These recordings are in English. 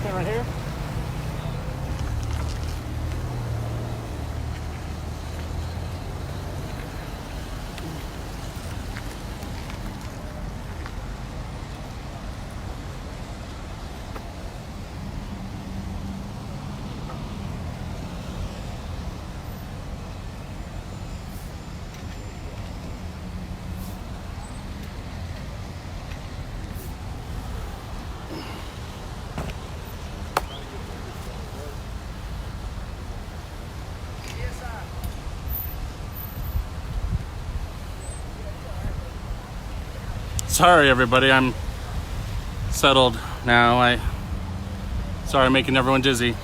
Okay, right here. Sorry everybody, I'm settled now. Sorry I'm making everyone dizzy.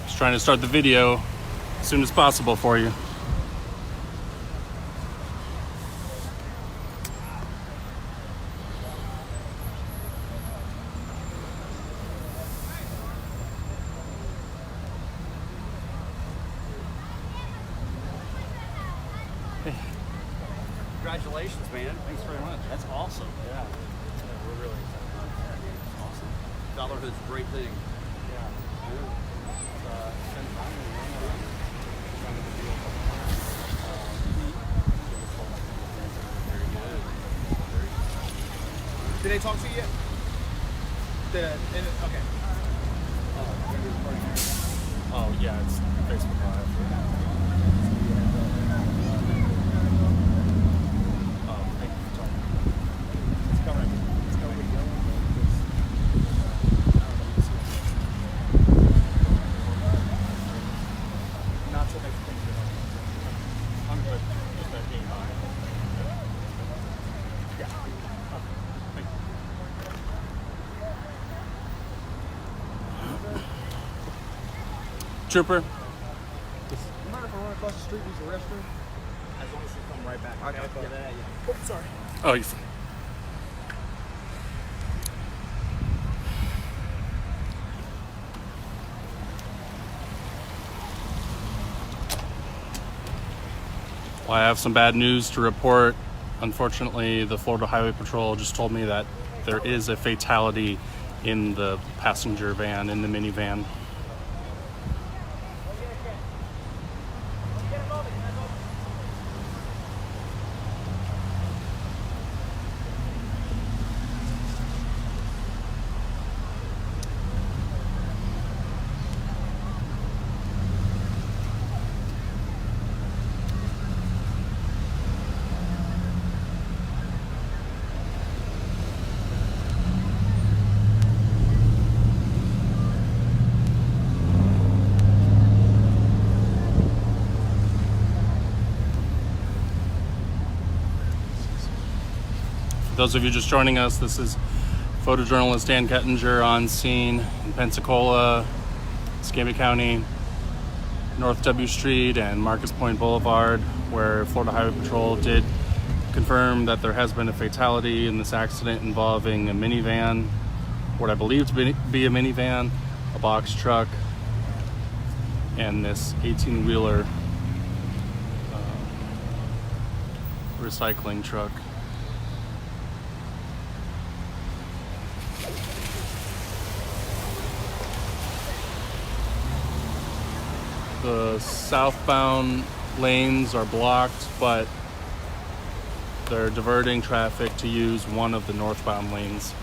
Just trying to start the video as soon as possible for you. Congratulations, man. Thanks very much. That's awesome. Yeah, we're really excited. That's awesome. Fatherhood's a great thing. Yeah. Spend time with them. Trying to do a couple times. Very good. Very good. Did they talk to you yet? Okay. Oh yeah, it's Facebook Live. Thank you for talking. It's coming. It's coming. Not so next thing. I'm good. Just that being high. Yeah. Thank you. Trooper. You mind if I run across the street and use the restroom? As long as you come right back. Okay. Yeah. Oh, sorry. Oh, you're fine. Well, I have some bad news to report. Unfortunately, the Florida Highway Patrol just told me that there is a fatality in the passenger van, in the minivan. Those of you just joining us, this is photojournalist Dan Kettinger on scene in Pensacola, Escambia County, North W Street and Marcus Point Boulevard, where Florida Highway Patrol did confirm that there has been a fatality in this accident involving a minivan, what I believe to be a minivan, a box truck, and this 18-wheeler recycling truck. The southbound lanes are blocked, but they're diverting traffic to use one of the northbound lanes.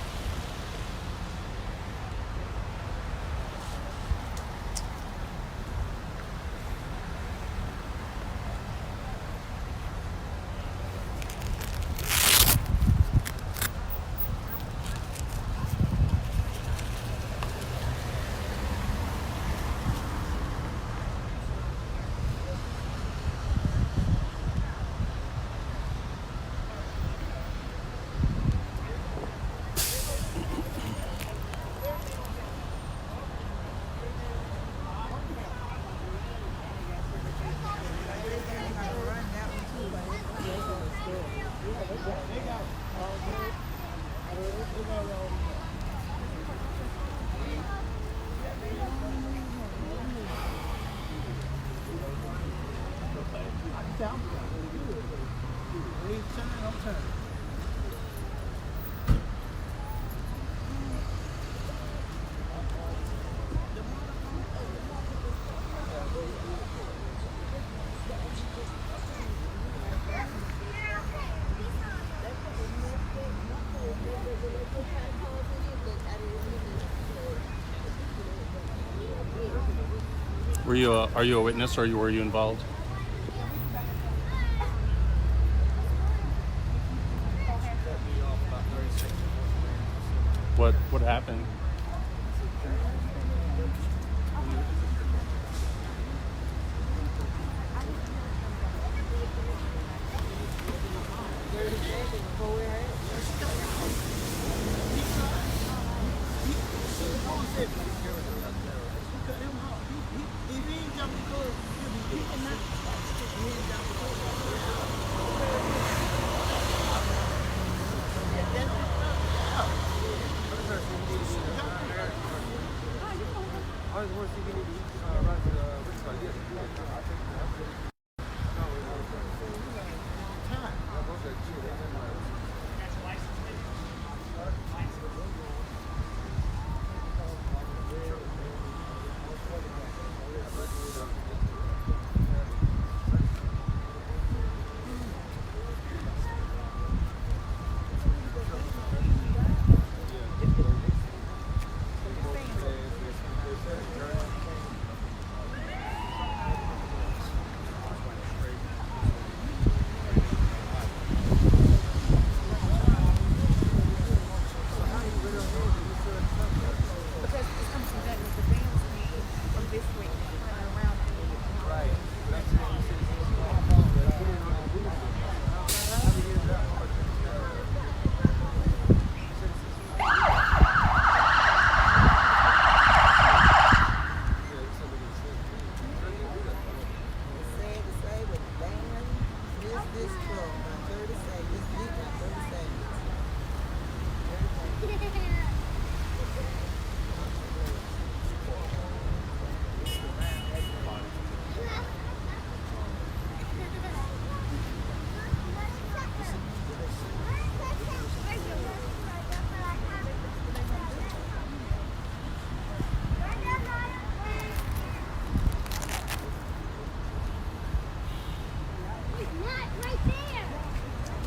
Are you a witness, or were you involved? Cut me off about 30 seconds before the What happened?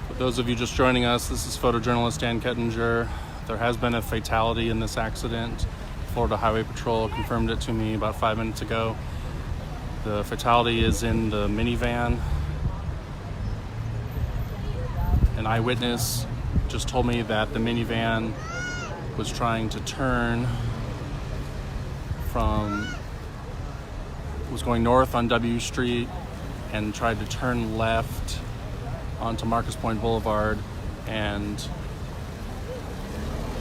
For those of you just joining us, this is photojournalist Dan Kettinger. There has been a fatality in this accident. Florida Highway Patrol confirmed it to me about 5 minutes ago. The fatality is in the minivan. An eyewitness just told me that the minivan was trying to turn was going north on W Street and tried to turn left onto Marcus Point Boulevard and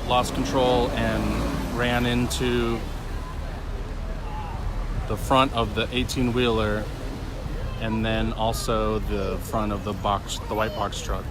lost control and ran into the front of the 18-wheeler and then also the front of the white box truck.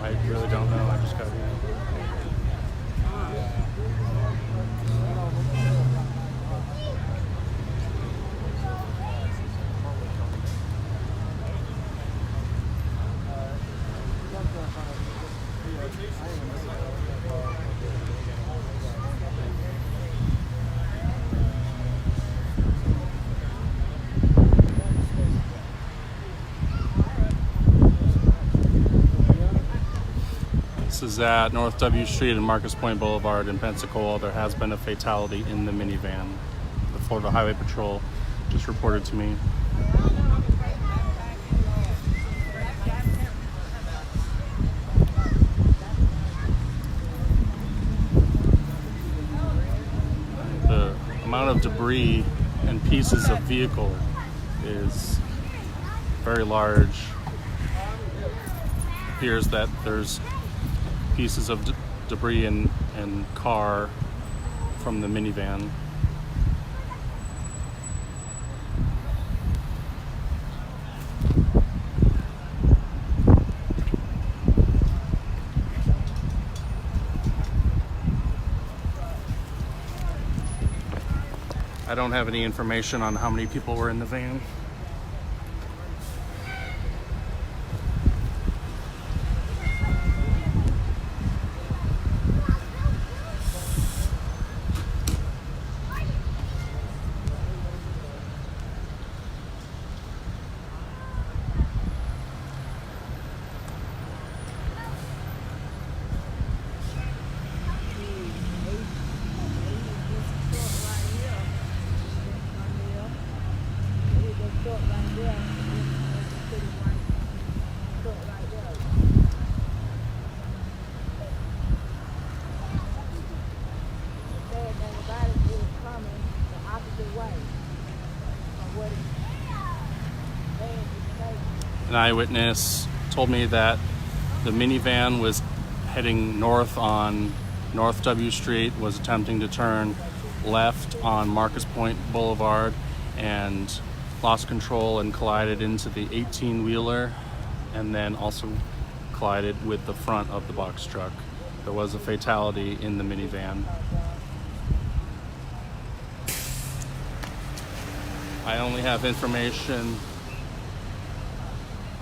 I really don't know. I just got here. This is at North W Street and Marcus Point Boulevard in Pensacola. There has been a fatality in the minivan. The Florida Highway Patrol just reported to me. amount of debris and pieces of vehicle is very large. It appears that there's pieces of debris and car from the minivan. I don't have any information on how many people were in the van. An eyewitness told me that the minivan was heading north on North W Street, was attempting to turn left on Marcus Point Boulevard, and lost control and collided into the 18-wheeler, and then also collided with the front of the box truck. There was a fatality in the minivan. I only have information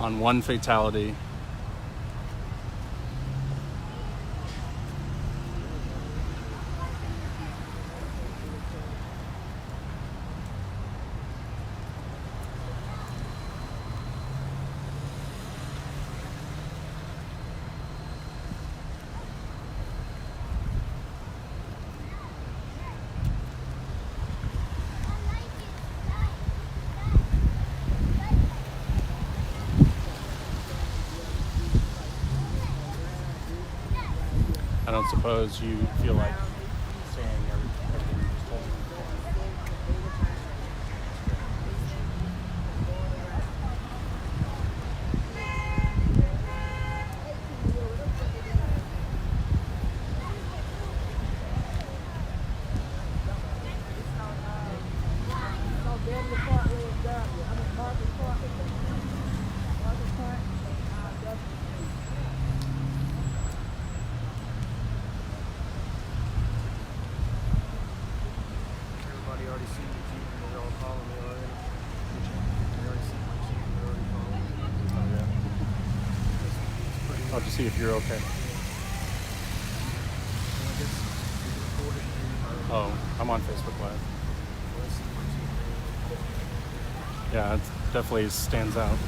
on one fatality. I don't suppose you feel like saying everything you just told me. Everybody already seen the Jeep and they're all calling me already. They already seen my Jeep and they're already calling me. Oh, yeah. I'll just see if you're okay. And I guess we recorded and Oh, I'm on Facebook Live. I seen my Jeep. Yeah, it definitely stands out.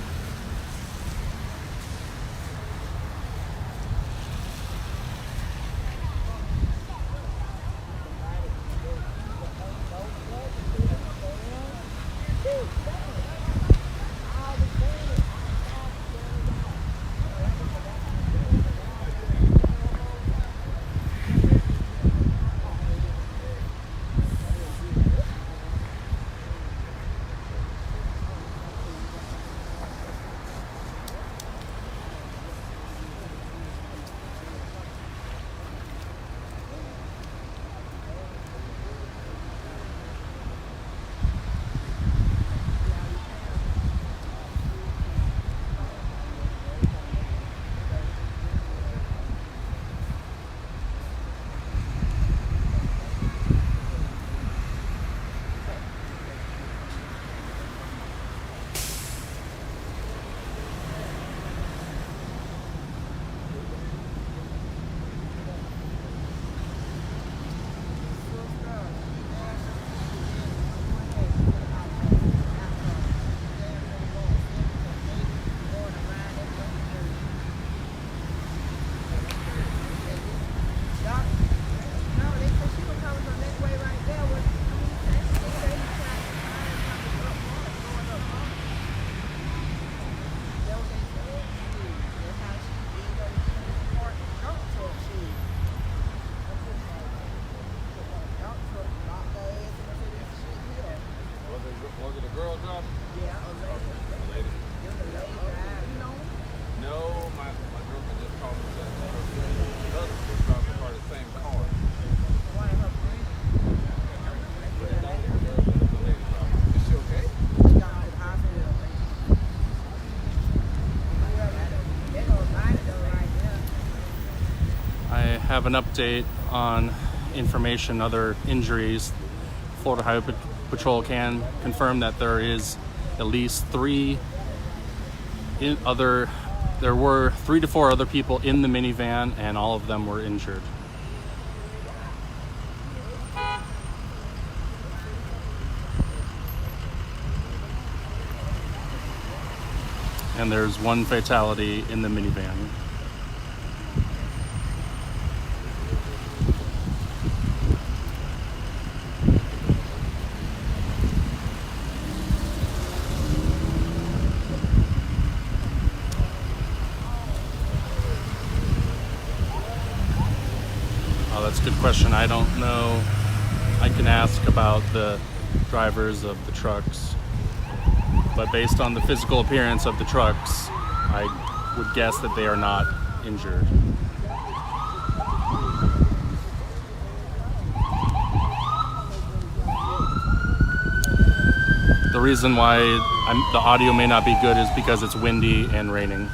have an update on information, other injuries. Florida Highway Patrol can confirm that there is at least there were 3 to 4 other people in the minivan, and all of them were injured. And there's 1 fatality in the minivan. Oh, that's a good question. I don't know. I can ask about the drivers of the trucks, but based on the physical appearance of the trucks, I would guess that they are not injured. The reason why the audio may not be good is because it's windy and raining.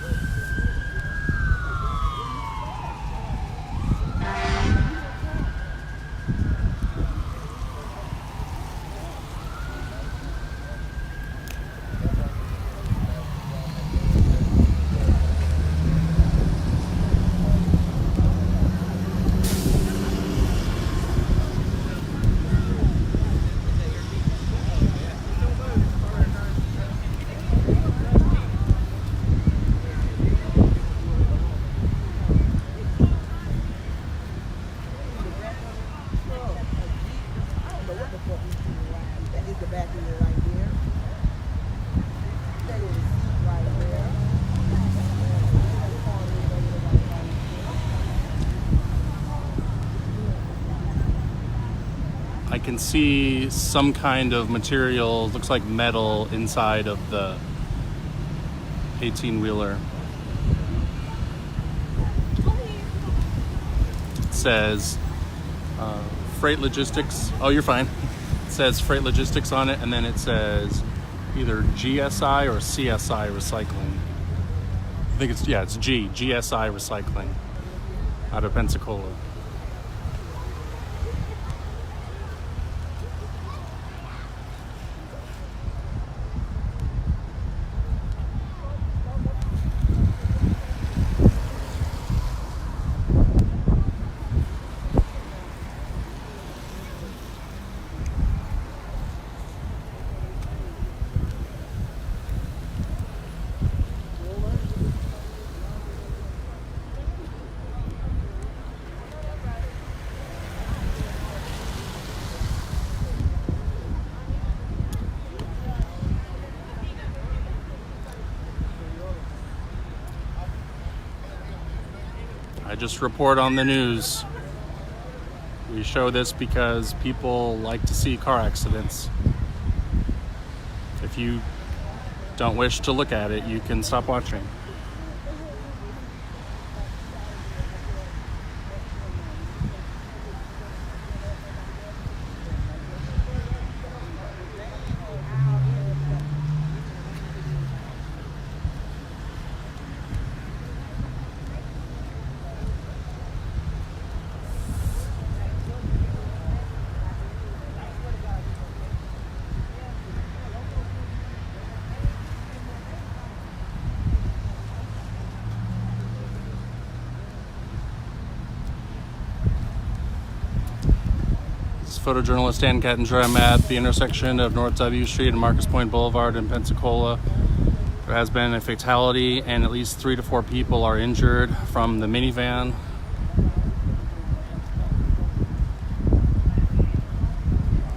I can see some kind of material, looks like metal, inside of the 18-wheeler. It says freight logistics. Oh, you're fine. It says freight logistics on it, and then it says either GSI or CSI recycling. I think it's GSI recycling out of Pensacola. I just report on the news. We show this because people like to see car accidents. If you don't wish to look at it, you can stop watching. Photojournalist Dan Kettinger. I'm at the intersection of North W Street and Marcus Point Boulevard in Pensacola. There has been a fatality and at least 3 to 4 people are injured from the minivan.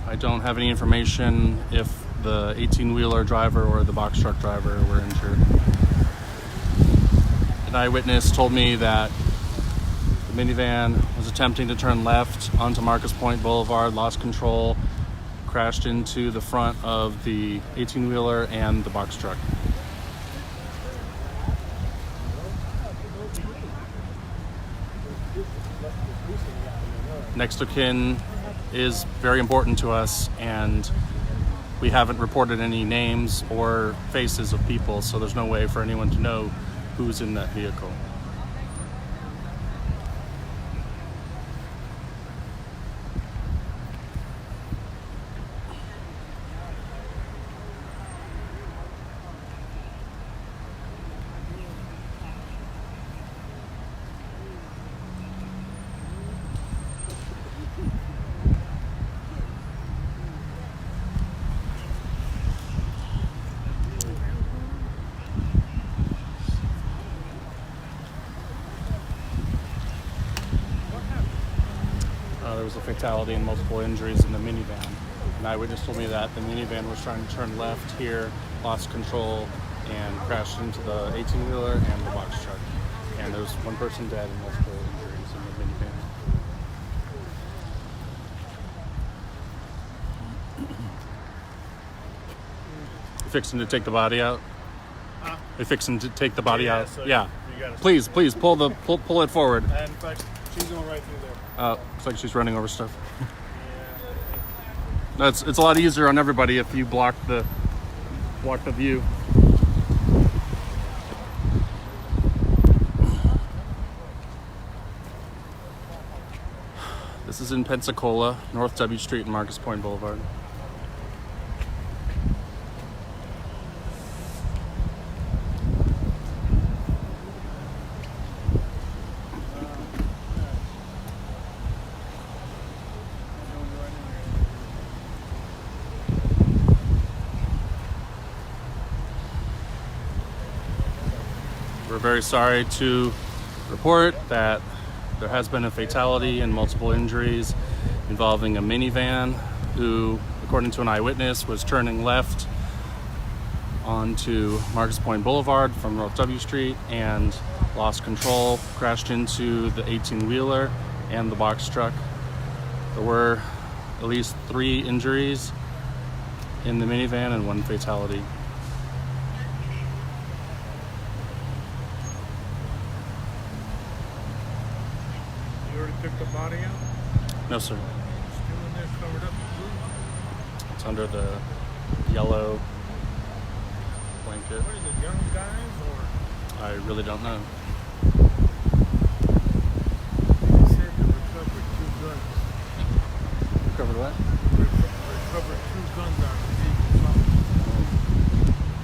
I don't have any information if the 18-wheeler driver or the box truck driver were injured. An eyewitness told me that the minivan was attempting to turn left onto Marcus Point Boulevard, lost control, crashed into the front of the 18-wheeler and the box truck. Next of kin is very important to us, and we haven't reported any names or faces of people, so there's no way for anyone to know who's in that vehicle. was a fatality and multiple injuries in the minivan. An eyewitness told me that the minivan was trying to turn left here, lost control, and crashed into the 18-wheeler and the box truck. And there's one person dead and multiple injuries in the minivan. You fixing to take the body out? Huh? You're fixing to take the body out? So Yeah. You gotta Please pull it forward. And in fact, she's going right through there. Looks like she's running over stuff. Yeah. It's a lot easier on everybody if you block the view. This is in Pensacola, North W Street and Marcus Point Boulevard. We're very sorry to report that there has been a fatality and multiple injuries involving a minivan who, according to an eyewitness, was turning left onto Marcus Point Boulevard from North W Street and lost control, crashed into the 18-wheeler and the box truck. There were at least 3 injuries in the minivan and 1 fatality. You already took the body out? No, sir. Still in there covered up in blue? It's under the yellow blanket. What is it, young guys or? I really don't know. They said they recovered 2 guns. Covered what? Recovered 2 guns out of the vehicle.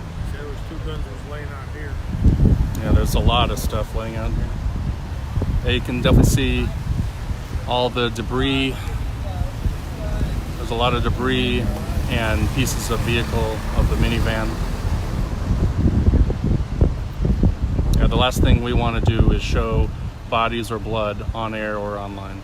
They said it was 2 guns that was laying out here. Yeah, there's a lot of stuff laying out here. Yeah, you can definitely see all the debris. There's a lot of debris and pieces of vehicle of the minivan. Yeah, the last thing we want to do is show bodies or blood on air or online.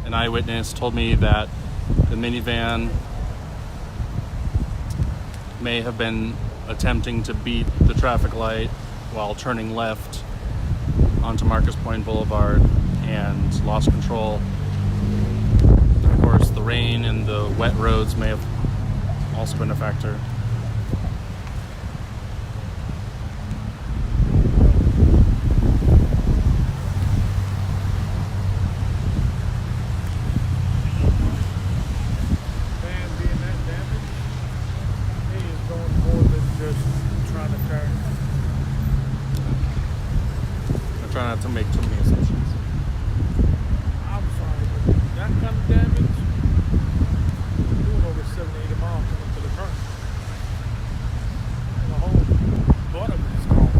An eyewitness told me that the minivan may have been attempting to beat the traffic light while turning left onto Marcus Point Boulevard and lost control. Of course, the rain and the wet roads may have also been a factor. Van being that damaged, he is going more than just trying to carry. I try not to make too many assumptions. I'm sorry, but that kind of damage, doing over 70, 80 miles coming to the front. And the whole butt of it is gone.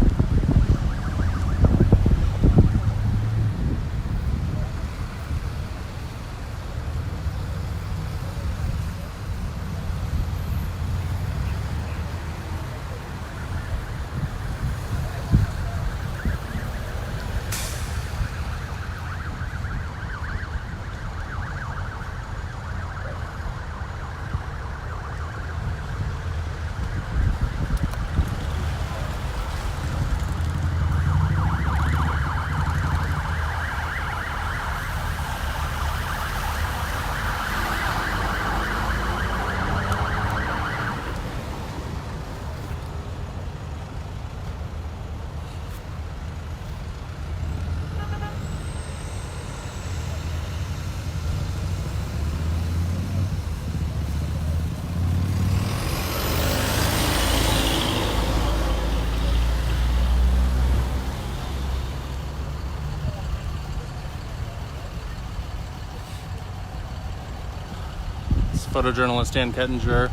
Photojournalist Dan Kettinger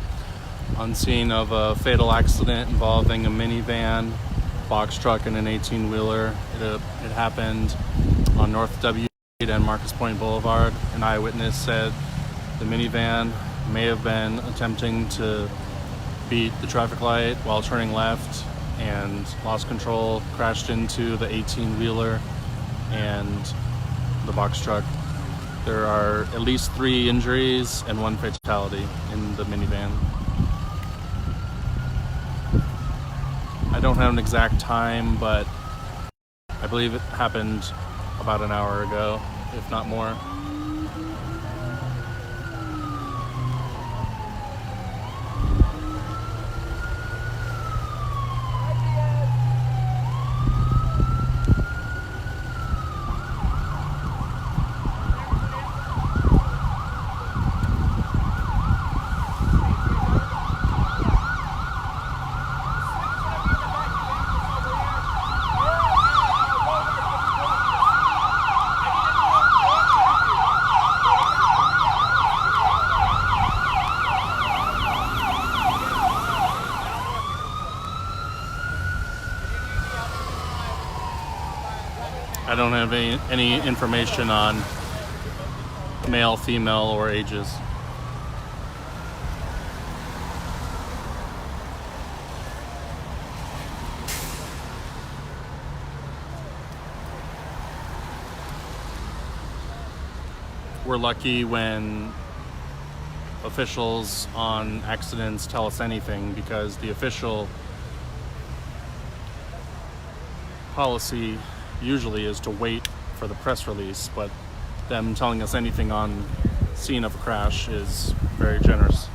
on scene of a fatal accident involving a minivan, box truck, and an 18-wheeler. It happened on North W Street and Marcus Point Boulevard. An eyewitness said the minivan may have been attempting to beat the traffic light while turning left and lost control, crashed into the 18-wheeler and the box truck. There are at least 3 injuries and 1 fatality in the minivan. I don't have an exact time, but I believe it happened about an hour ago, if not more. I don't have any information on male, female, or ages. We're lucky when officials on accidents tell us anything, because the official policy usually is to wait for the press release, but them telling us anything on scene of a crash is very generous.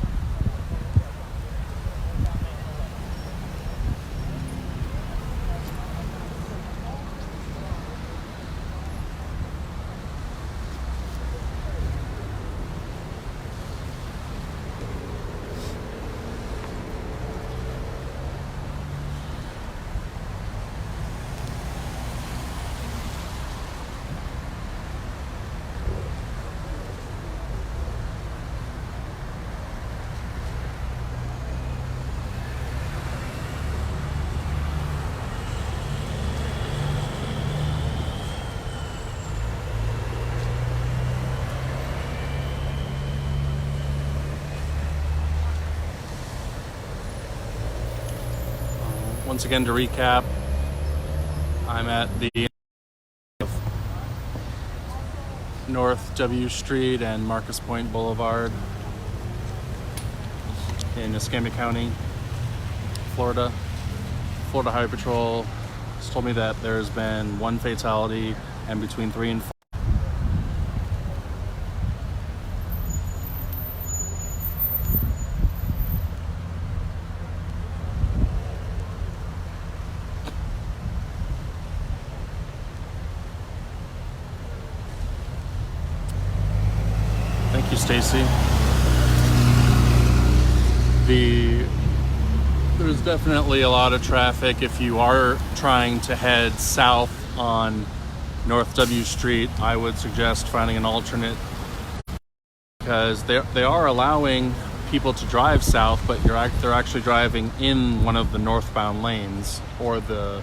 Once again, to recap, I'm at the North W Street and Marcus Point Boulevard in Escambia County, Florida. Florida Highway Patrol has told me that there's been 1 fatality and between 3 and 4. Thank you, Stacy. There's definitely a lot of traffic. If you are trying to head south on North W Street, I would suggest finding an alternate, because they are allowing people to drive south, but they're actually driving in one of the northbound lanes, or the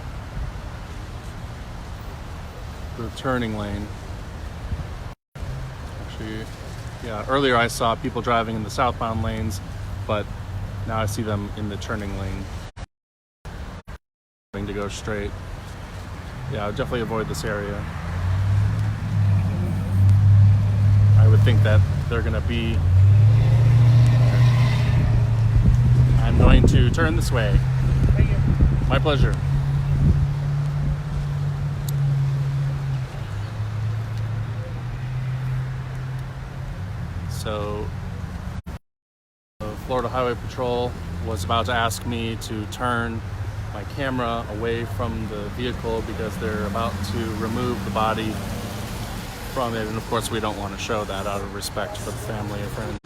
turning lane. Actually, yeah, earlier I saw people driving in the southbound lanes, but now I see them in the turning lane, to go straight. Yeah, I would definitely avoid this area. I would think that they're going to be... I'm going to turn this way. Thank you. My pleasure. So, Florida Highway Patrol was about to ask me to turn my camera away from the vehicle because they're about to remove the body from it, and of course we don't want to show that out of respect for the family and friends.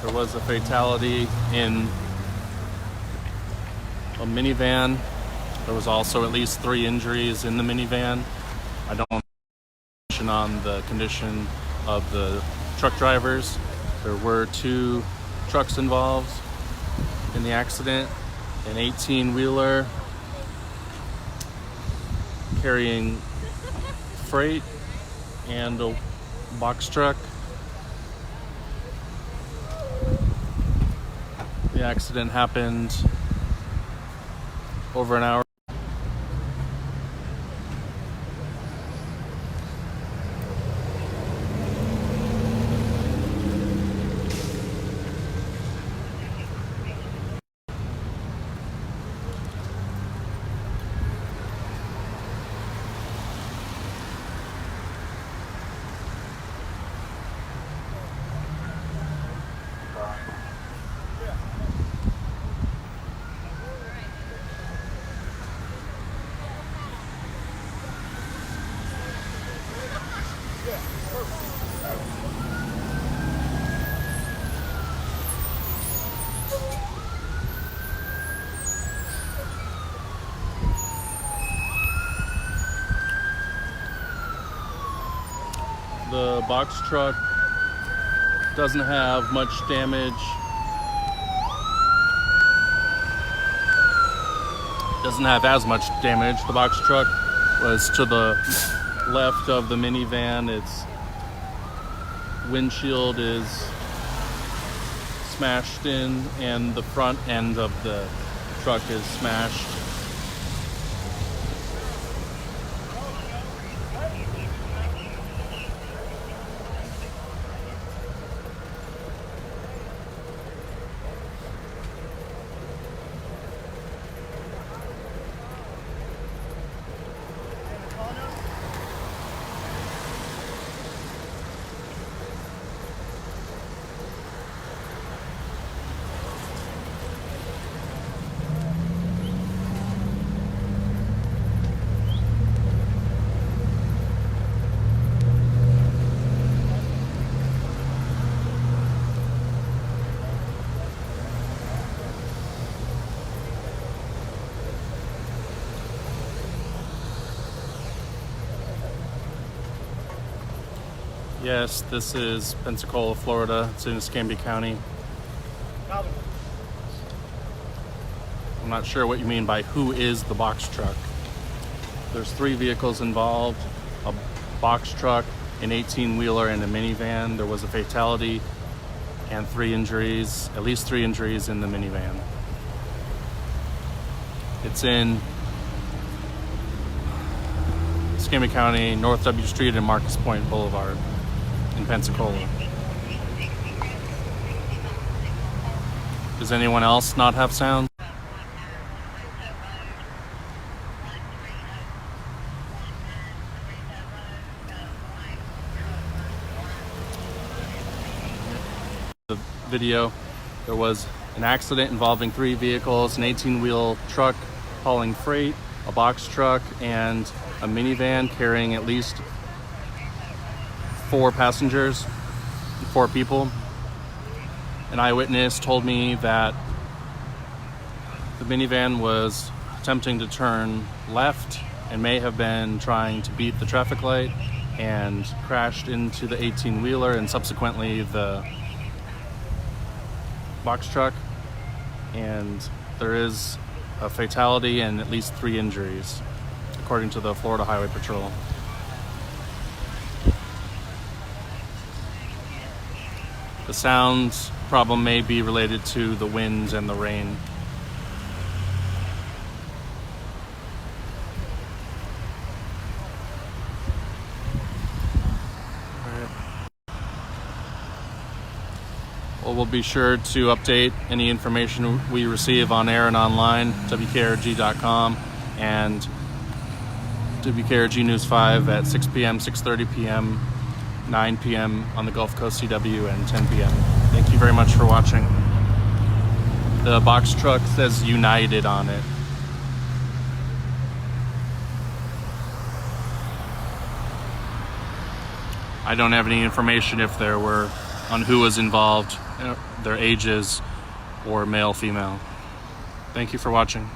There was a fatality in a minivan. There was also at least 3 injuries in the minivan. I don't mention on the condition of the truck drivers. There were 2 trucks involved in the accident, an 18-wheeler carrying freight and a box truck. The accident happened over an hour. The box truck doesn't have much damage. Doesn't have as much damage. The box truck was to the left of the minivan. Its windshield is smashed in, and the front end of the truck is smashed. Yes, this is Pensacola, Florida. It's in Escambia County. I'm not sure what you mean by who is the box truck. There's 3 vehicles involved, a box truck, an 18-wheeler, and a minivan. There was a fatality and 3 injuries, at least 3 injuries in the minivan. It's in Escambia County, North W Street and Marcus Point Boulevard in Pensacola. Does anyone else not have sound? The video, there was an accident involving 3 vehicles, an 18-wheel truck hauling freight, a box truck, and a minivan carrying at least 4 passengers, 4 people. An eyewitness told me that the minivan was attempting to turn left and may have been trying to beat the traffic light and crashed into the 18-wheeler and subsequently the box truck. And there is a fatality and at least 3 injuries, according to the Florida Highway Patrol. The sound problem may be related to the winds and the rain. Well, we'll be sure to update any information we receive on air and online, WKRG.com, and WKRG News 5 at 6 p.m., 6:30 p.m., 9 p.m. on the Gulf Coast CW, and 10 p.m. Thank you very much for watching. The box truck says United on it. I don't have any information if there were on who was involved, their ages, or male, female. Thank you for watching.